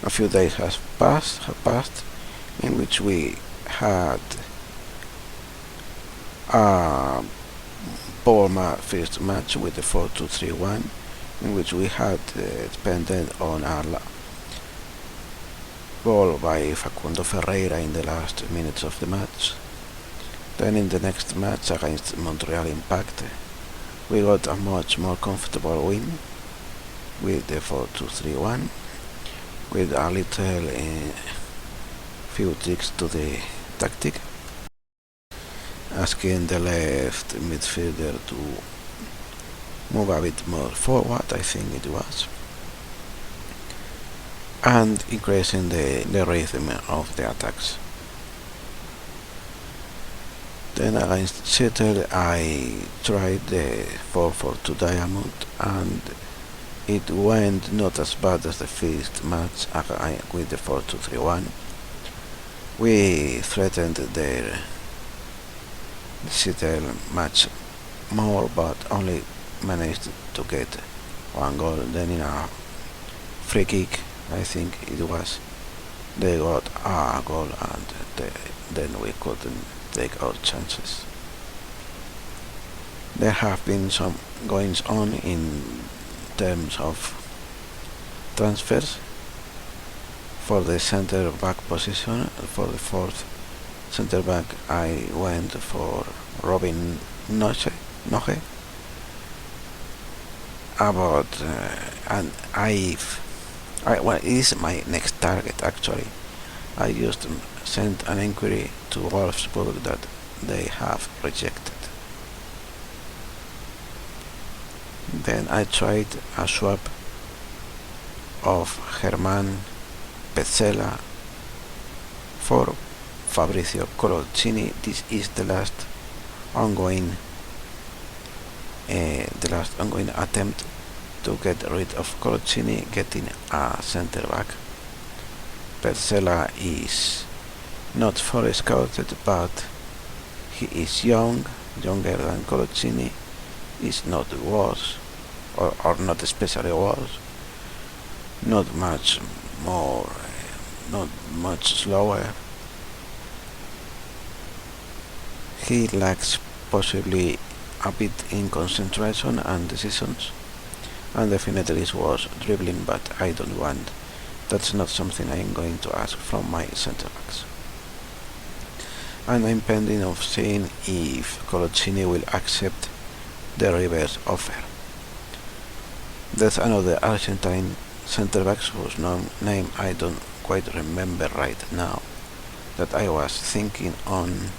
A few days have passed, in which we had a first match with the 4-2-3-1, in which we had depended on a goal by Facundo Ferreira in the last minutes of the match. Then in the next match against Montreal Impact, we got a much more comfortable win with the 4-2-3-1, with a little few tricks to the tactic, asking the left midfielder to move a bit more forward, I think it was, and increasing the rhythm of the attacks. Then against Seattle I tried the 4-4-2 diamond, and it went not as bad as the first match with the 4-2-3-1. We threatened the Seattle match more, but only managed to get one goal. Then in a free kick, I think it was, they got a goal, and then we couldn't take our chances. There have been some goings on in terms of transfers. For the center back position, for the fourth center back, I went for Robin Noche. And well, it is my next target actually. I just sent an inquiry to Wolfsburg that they have rejected. Then I tried a swap of Germán Petzela for Fabrizio Coloccini. This is the last ongoing attempt to get rid of Coloccini, getting a center back. Petzela is not fully scouted, but he is younger than Coloccini, is not worse, or not especially worse, not much more, not much slower. He lacks possibly a bit in concentration and decisions, and definitely was dribbling, but I don't want. That's not something I'm going to ask from my centre backs. And I'm pending of seeing if Coloccini will accept the reverse offer. There's another Argentine centre back whose name I don't quite remember right now, that I was thinking on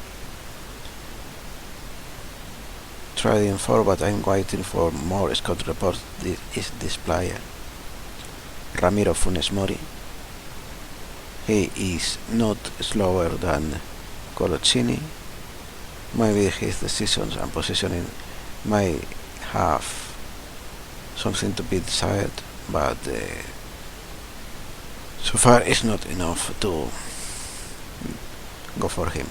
trading for, but I'm waiting for more scout reports. This is this player, Ramiro Funes Mori. He is not slower than Coloccini. Maybe his decisions and positioning may have something to be desired, but so far it's not enough to go for him.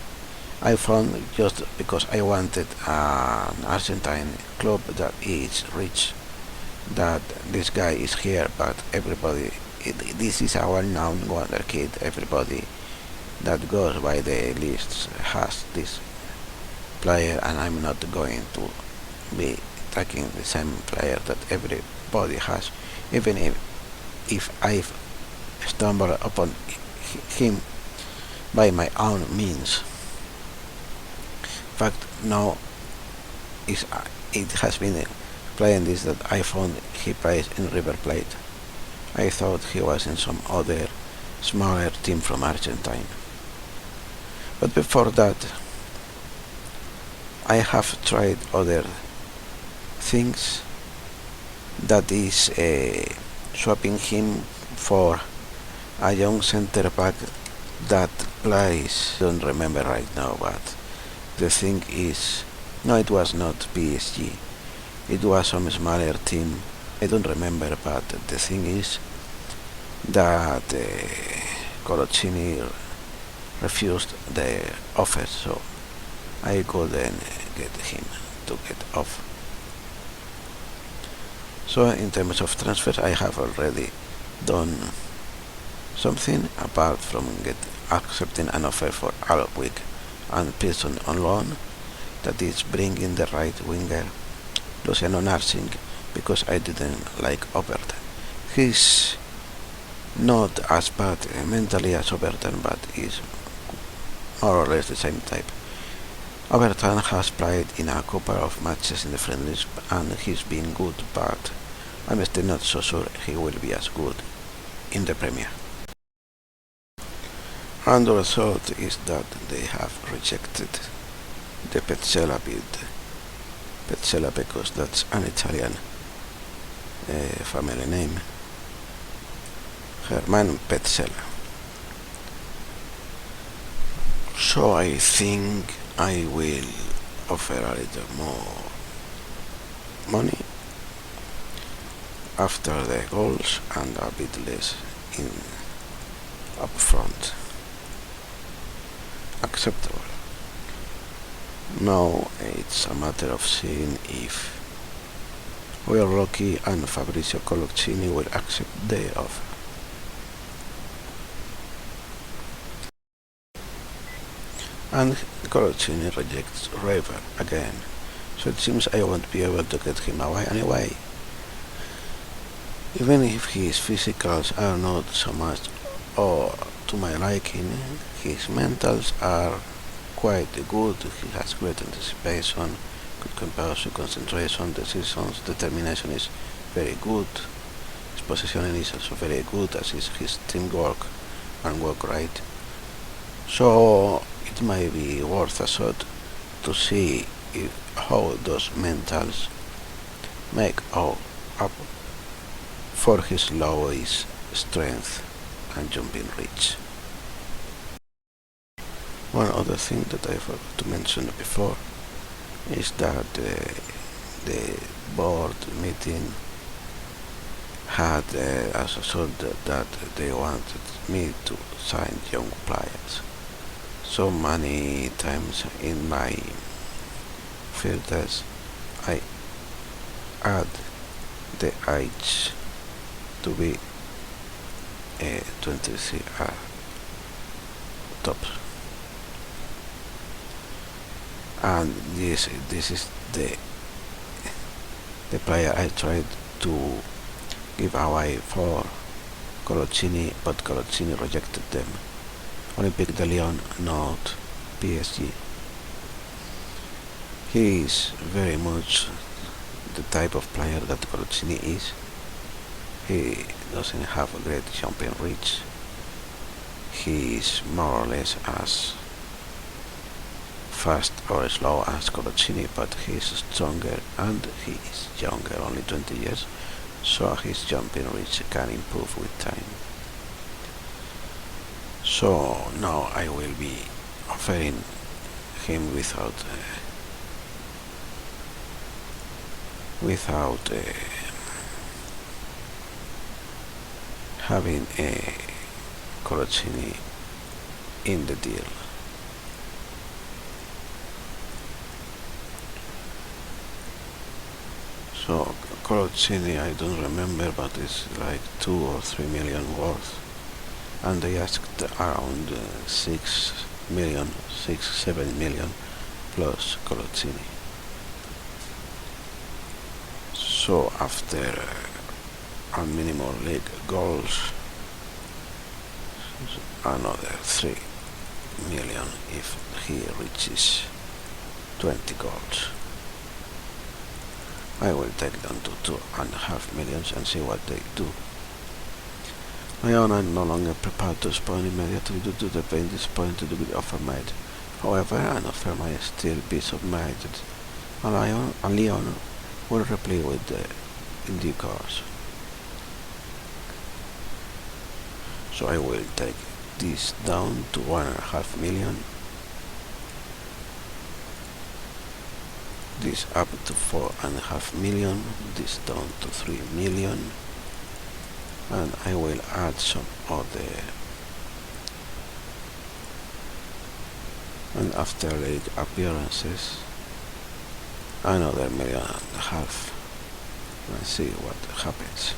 I found, just because I wanted an Argentine club that is rich, that this guy is here, but everybody, this is a well-known wonder kid, everybody that goes by the lists has this player, and I'm not going to be taking the same player that everybody has, even if I stumble upon him by my own means. In fact, now it has been playing this that I found he plays in River Plate. I thought he was in some other smaller team from Argentina. But before that, I have tried other things, that is swapping him for a young center back that plays, I don't remember right now, but the thing is, no, it was not PSG, it was some smaller team, I don't remember, but the thing is that Coloccini refused the offer, so I couldn't get him to get off. So in terms of transfers, I have already done something apart from accepting an offer for Alwick and Pearson on loan, that is bringing the right winger Luciano Narsing, because I didn't like Overton. He's not as bad mentally as Overton, but is more or less the same type. Overton has played in a couple of matches in the friendlies and he's been good, but I'm still not so sure he will be as good in the Premier. And the result is that they have rejected the Petzela bid. Petzela because that's an Italian family name. Herman Petzela. So I think I will offer a little more money after the goals and a bit less in upfront. Acceptable. Now it's a matter of seeing if we are lucky and Fabrizio Coloccini will accept the offer. And Coloccini rejects Raver again, so it seems I won't be able to get him away anyway. Even if his physicals are not so much or to my liking, his mentals are quite good. He has great anticipation, good composure, concentration, decisions, determination is very good. His positioning is also very good, as is his teamwork and work rate. So it might be worth a shot to see how those mentals make up for his lowest strength and jumping reach. One other thing that I forgot to mention before is that the board meeting had as a result that they wanted me to sign young players. So many times in my filters I add the age to be 23 tops, and this is the player I tried to give away for Coloccini, but Coloccini rejected them. Olympique de Lyon, not PSG. He is very much the type of player that Coloccini is. He doesn't have a great jumping reach. He is more or less as fast or slow as Coloccini, but he is stronger and he is younger, only 20 years, so his jumping reach can improve with time. So now I will be offering him without having a Coloccini in the deal. So Coloccini, I don't remember, but it's like 2 or 3 million worth, and they asked around 7 million plus Coloccini. So after a minimal league goals, another 3 million if he reaches 20 goals. I will take them to 2.5 million and see what they do. Lyon are no longer prepared to respond immediately due to the being disappointed with the offer made. However, an offer might still be submitted, and Lyon will reply with in due course. So I will take this down to 1.5 million, this up to 4.5 million, this down to 3 million, and I will add some other, and after league appearances another 1.5 million. Let's see what happens.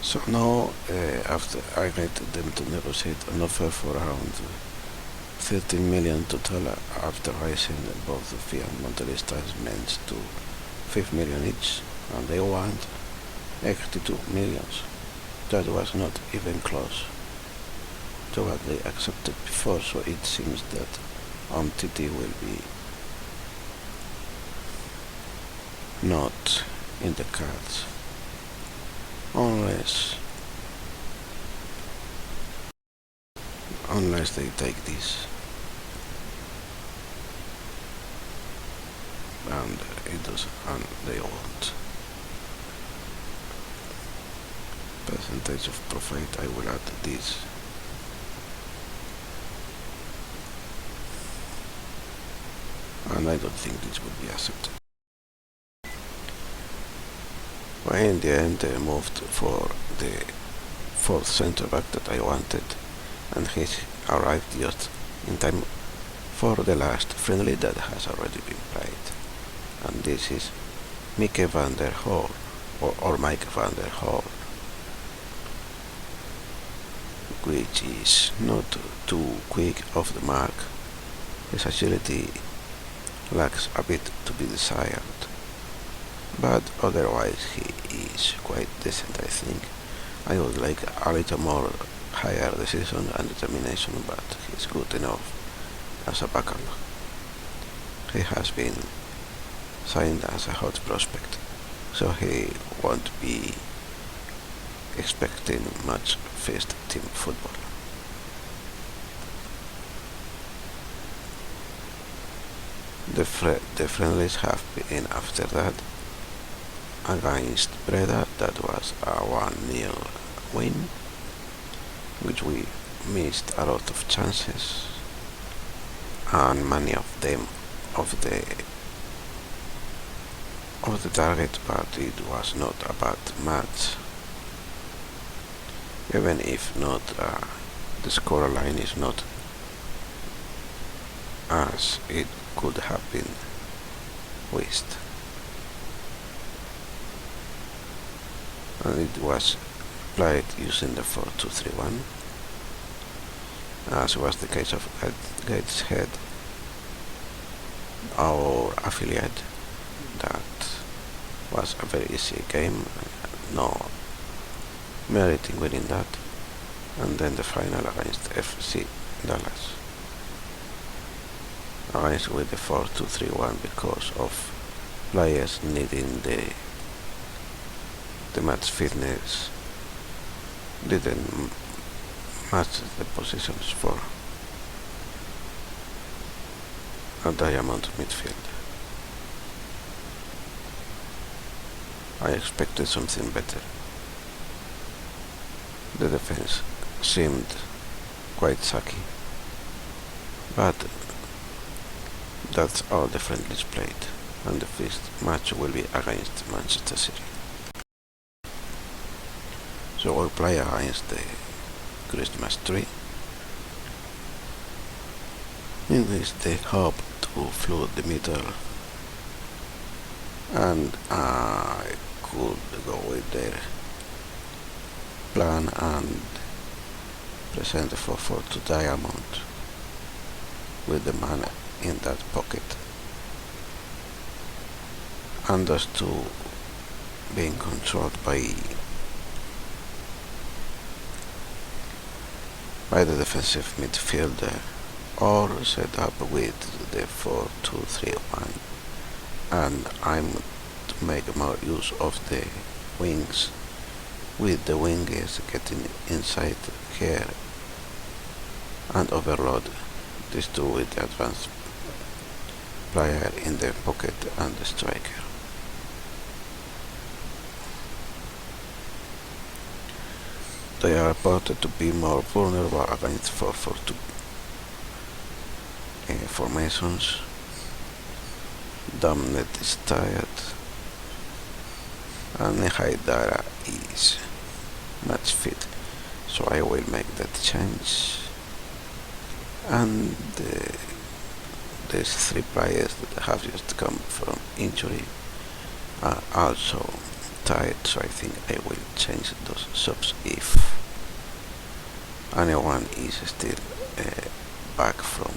So now, after I get them to negotiate an offer for around 13 million total after raising both the fee and monthly installments to 5 million each, and they want 82 millions. That was not even close to what they accepted before, so it seems that TT will be not in the cards unless they take this, and it does, and they won't. Percentage of profit, I will add this. And I don't think this would be accepted. Well, in the end, I moved for the fourth centre back that I wanted, and he arrived just in time for the last friendly that has already been played. And this is Mike van der Hoorn, or Mike van der Hoorn, which is not too quick off the mark. His agility lacks a bit to be desired, but otherwise he is quite decent, I think. I would like a little more higher decision and determination, but he's good enough as a backup. He has been signed as a hot prospect, so he won't be expecting much first team football. The friendlies have been after that against Breda, that was a 1-0 win, which we missed a lot of chances, and many of them of the target, but it was not a bad match. Even if not, the scoreline is not as it could have been wished. And it was played using the 4-2-3-1, as was the case of Gateshead, our affiliate. That was a very easy game, no merit in winning that. And then the final against FC Dallas, against with the 4-2-3-1 because of players needing the match fitness, didn't match the positions for a diamond midfield. I expected something better. The defense seemed quite sucky, but that's all the friendlies played, and the first match will be against Manchester City. So we'll play against the Christmas tree, in which they hope to flood the middle, and I could go with their plan and present the 4-4-2 diamond with the man in that pocket, and those two being controlled by the defensive midfielder, or set up with the 4-2-3-1, and I'm to make more use of the wings, with the wingers getting inside here and overload these two with the advanced player in the pocket and the striker. They are reported to be more vulnerable against 4-4-2 formations. Damnet is tired, and Haidara is match fit, so I will make that change. And these three players that have just come from injury are also tight, so I think I will change those subs if anyone is still back from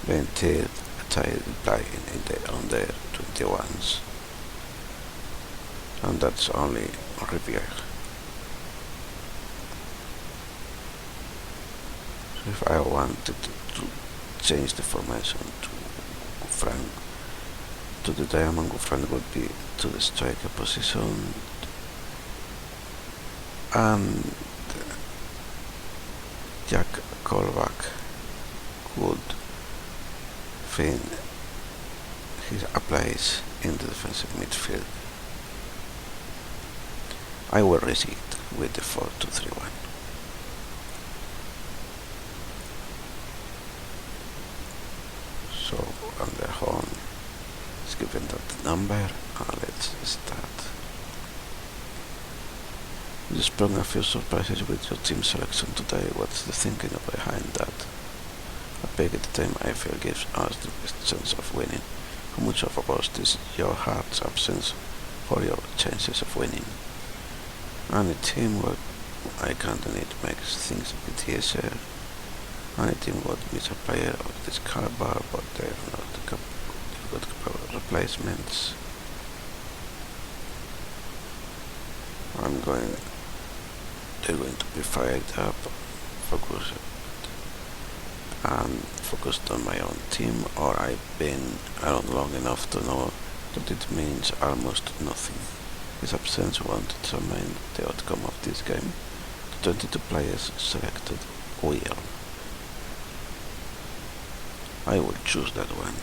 being tied playing on the 21s, and that's only repair. So if I wanted to change the formation to Frank, to the diamond, Frank would be to the striker position, and Jack Colback could find his place in the defensive midfield. I will risk it with the 4-2-3-1. So on the home is given that number, let's start. You sprung a few surprises with your team selection today. What's the thinking behind that? A pick at the time I feel gives us the best chance of winning. How much of a boost is your heart's absence for your chances of winning? Any team where I can't and it makes things a bit easier. Any team would miss a player of this caliber, but they're not good replacements. They're going to be fired up, focused on my own team, or I've been around long enough to know that it means almost nothing. His absence won't determine the outcome of this game. The 22 players selected will. I will choose that one.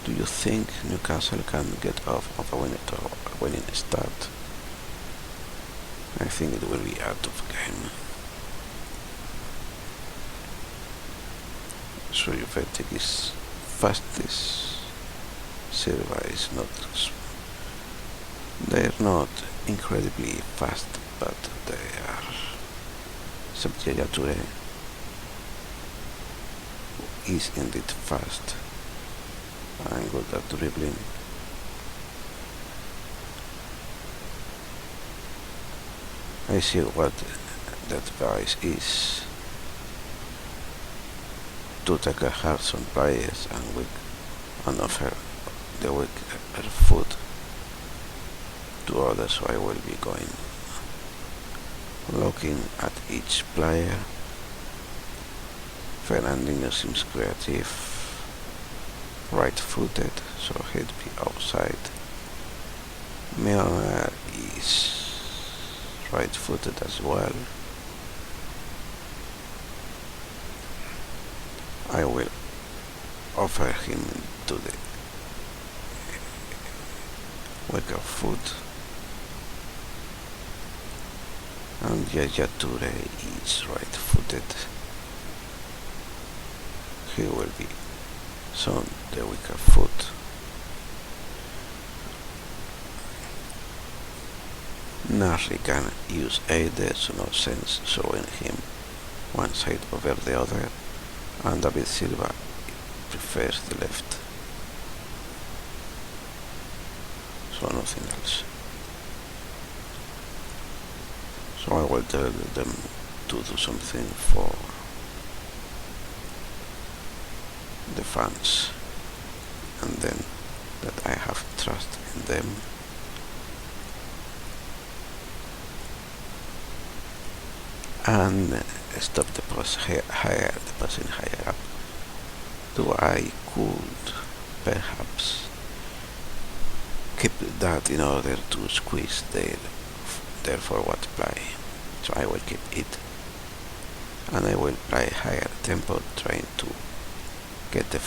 Do you think Newcastle can get off of a winning start? I think it will be out of game. So Juventus is fast. This Silva is not. They're not incredibly fast, but they are. Yaya Toure is indeed fast and good at dribbling. I see what that advice is, to take a hard on players and offer the weaker foot to others, so I will be looking at each player. Fernandinho seems creative, right-footed, so he'd be outside. Milner is right-footed as well. I will offer him to the weaker foot. And Yaya Toure is right-footed. He will be shown the weaker foot. Nasri can use either, so no sense showing him one side over the other, and David Silva prefers the left, so nothing else. So I will tell them to do something for the fans, and then that I have trust in them. And stop the passing higher up. So I could perhaps keep that in order to squeeze their forward play. So I will keep it, and I will play higher tempo, trying to get the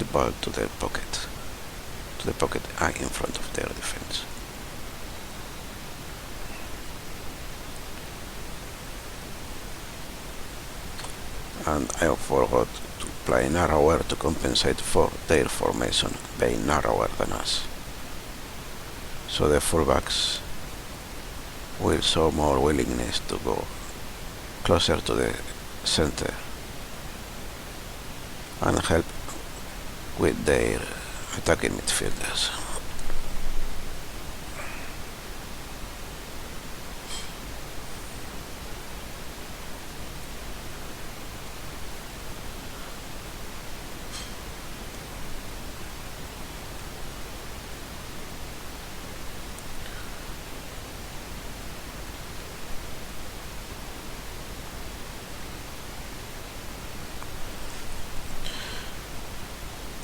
ball to the pocket in front of their defense. And I forgot to play narrower to compensate for their formation being narrower than us. So the fullbacks will show more willingness to go closer to the center. and help with their attacking midfielders.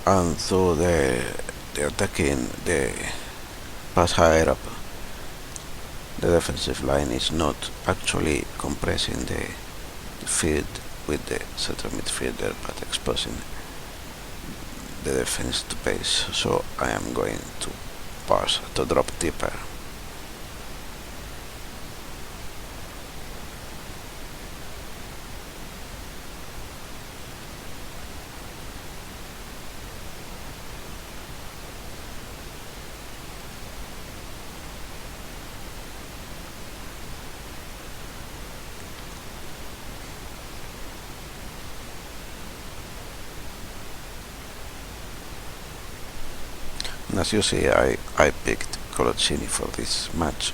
And so the attacking, the pass higher up, the defensive line is not actually compressing the field with the central midfielder, but exposing the defense to pace. So I am going to pass to drop deeper. And as you see, I picked Coloccini for this match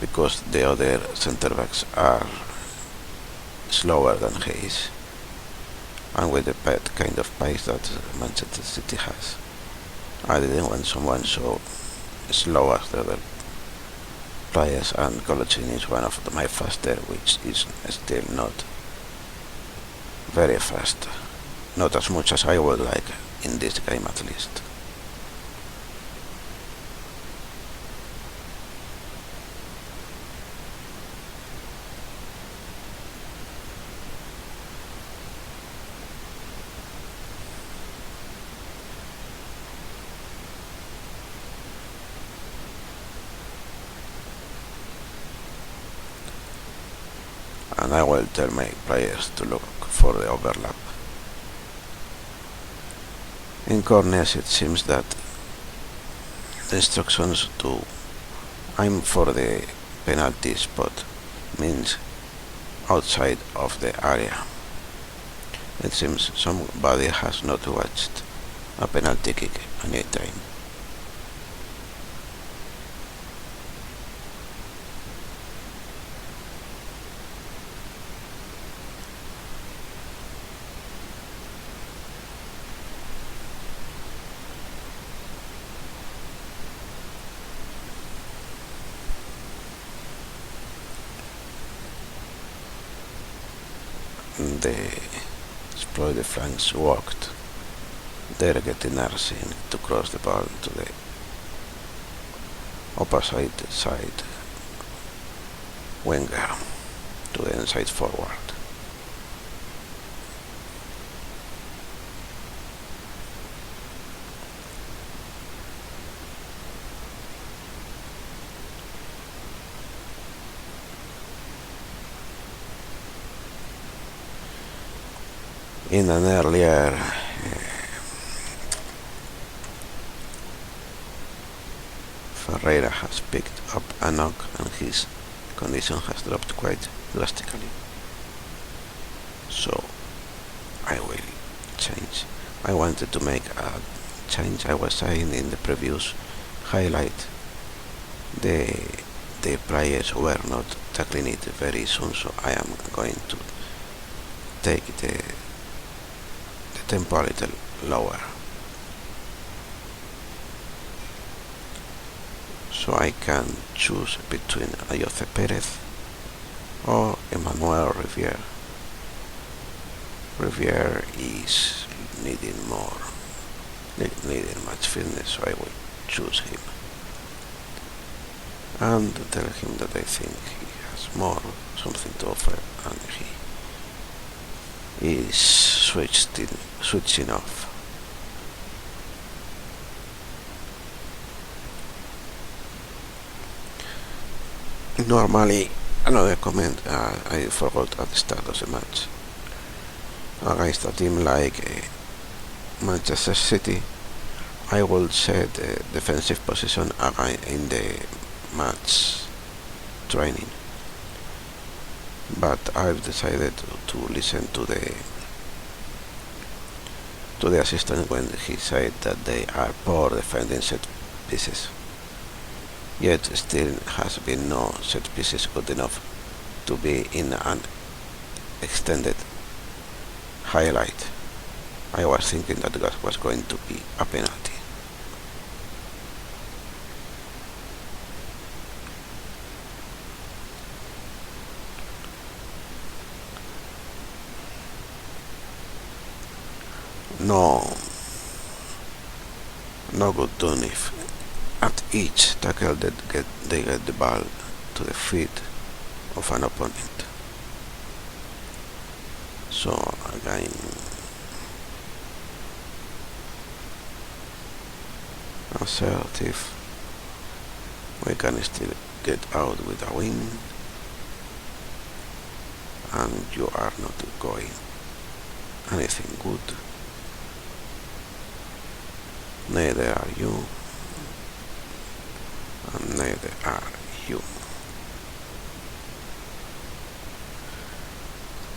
because the other centre backs are slower than he is, and with the kind of pace that Manchester City has, I didn't want someone so slow as the other players, and Coloccini is one of my faster, which is still not very fast, not as much as I would like in this game at least. And I will tell my players to look for the overlap. In corners it seems that the instructions to aim for the penalty spot means outside of the area. It seems somebody has not watched a penalty kick any time. They exploit the flanks walked. They're getting Arsene to cross the ball to the opposite side winger, to the inside forward. In an earlier Ferreira has picked up a knock and his condition has dropped quite drastically. So I will change. I wanted to make a change. I was saying in the previous highlight the players were not tackling it very soon, so I am going to take the tempo a little lower, so I can choose between Ayoce Perez or Emmanuel Riviere. Riviere is needing much fitness, so I will choose him and tell him that I think he has something to offer, and he is switching off. Normally, another comment I forgot at the start of the match. Against a team like Manchester City, I would set the defensive position in the match training. But I've decided to listen to the to the assistant when he said that they are poor defending set pieces. Yet still has been no set pieces good enough to be in an extended highlight. I was thinking that was going to be a penalty. No good done if at each tackle they get the ball to the feet of an opponent. So again, assertive, we can still get out with a win, and you are not going anything good. Neither are you, and neither are you.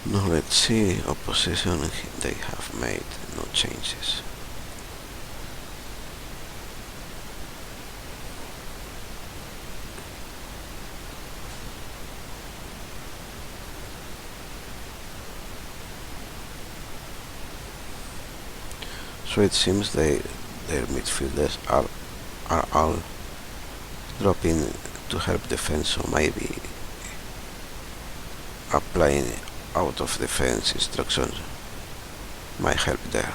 Now let's see opposition. They have made no changes. So it seems their midfielders are all dropping to help defense, so maybe applying out of defense instructions might help there.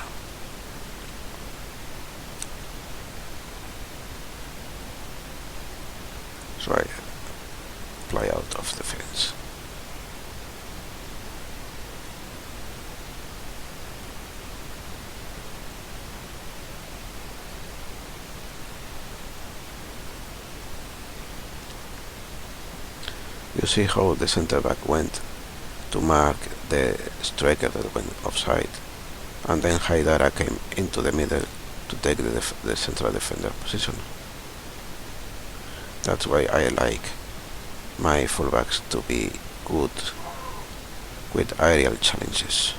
So I apply out of defense. You see how the center back went to mark the striker that went offside, and then Haidara came into the middle to take the central defender position. That's why I like my fullbacks to be good with aerial challenges.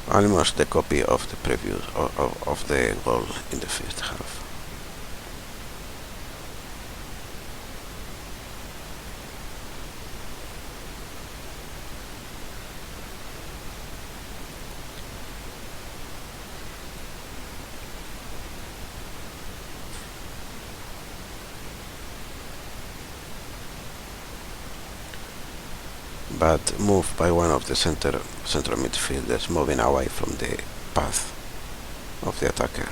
Almost the copy of the previous of the goal in the first half. But moved by one of the central midfielders, moving away from the path of the attacker.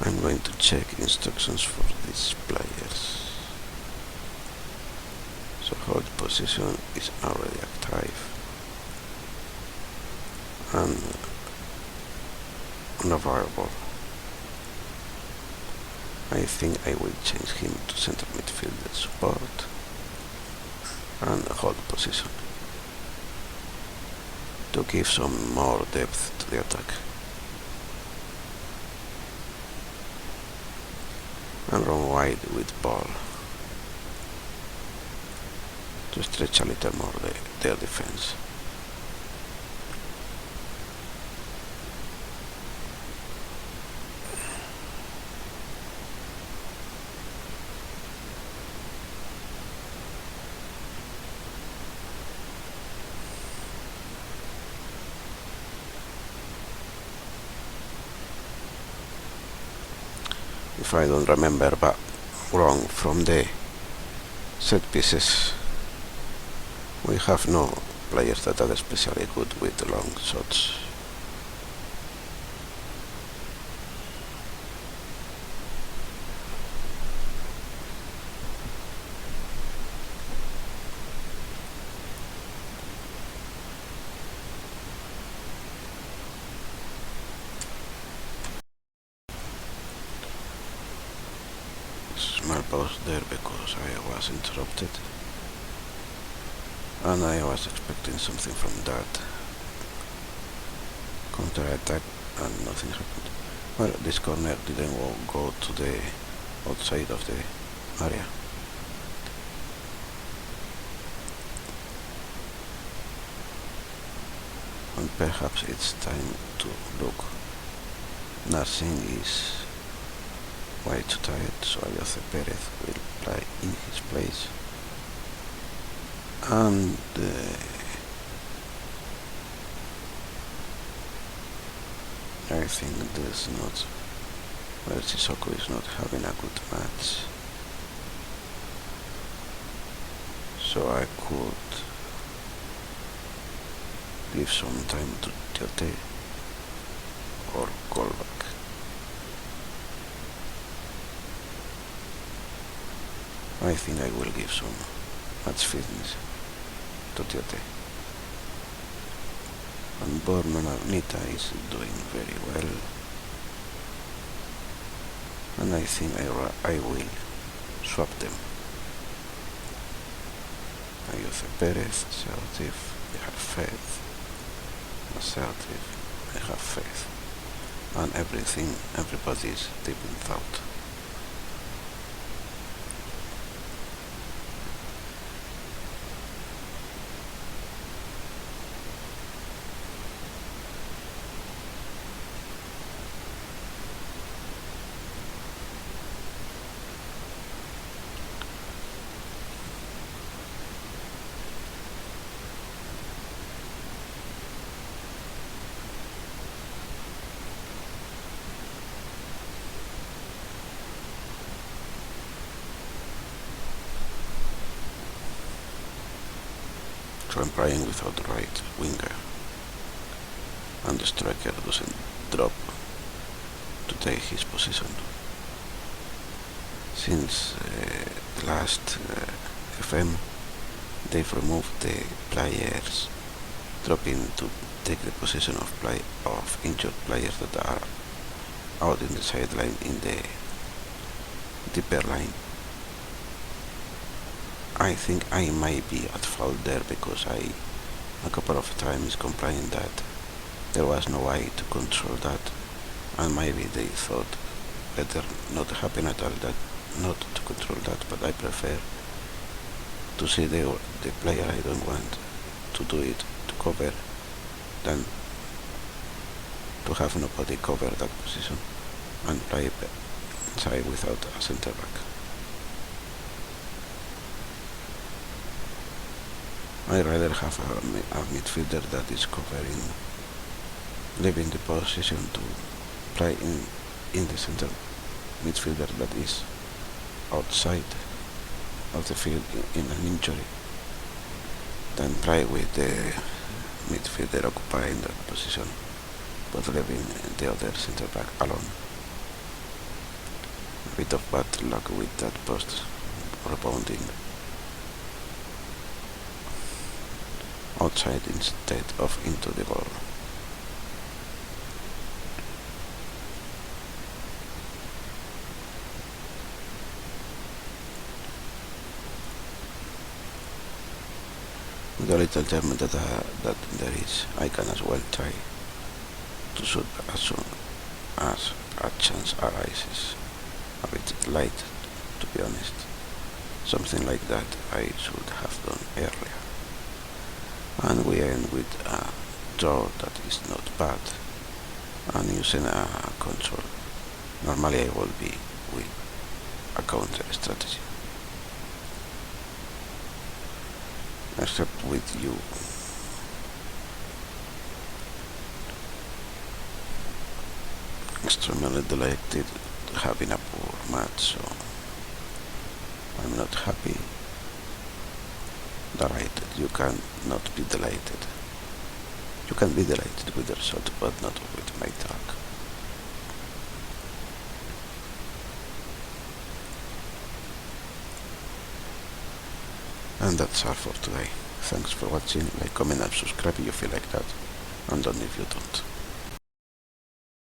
I'm going to check instructions for these players. So hold position is already active. And unavailable. I think I will change him to center midfielder support and hold position to give some more depth to the attack. And run wide with ball to stretch a little more their defense. If I don't remember wrong from the set pieces, we have no players that are especially good with long shots. small pause there because I was interrupted and I was expecting something from that counter-attack and nothing happened. Well, this corner didn't go to the outside of the area. And perhaps it's time to look. Nothing is way too tired, so Jose Perez will play in his place. And I think there's not. Well, Sissoko is not having a good match, so I could give some time to Tiote or callback. I think I will give some match fitness to Tiote. And Born and Arnita is doing very well, and I think I will swap them. Jose Perez, assertive, I have faith. Assertive, I have faith. And everybody is deep in thought. So I'm playing without the right winger, and the striker doesn't drop to take his position. Since the last FM, they've removed the players dropping to take the position of injured players that are out in the sideline in the deeper line. I think I might be at fault there because I a couple of times complained that there was no way to control that, and maybe they thought better not happen at all, that not to control that, but I prefer to see the player I don't want to do it, to cover, than to have nobody cover that position and play inside without a center back. I'd rather have a midfielder that is covering, leaving the position to play in the center midfielder that is outside of the field in an injury, than play with the midfielder occupying that position but leaving the other center back alone. A bit of bad luck with that post rebounding outside instead of into the goal. With a little time that there is, I can as well try to shoot as soon as a chance arises. A bit late, to be honest. Something like that I should have done earlier. And we end with a draw that is not bad, and using a control. Normally I will be with a counter strategy, except with you. Extremely delighted having a poor match, so I'm not happy. Delighted. You can not be delighted. You can be delighted with the result, but not with my talk. And that's all for today. Thanks for watching. Like, comment and subscribe if you feel like that, and don't if you don't.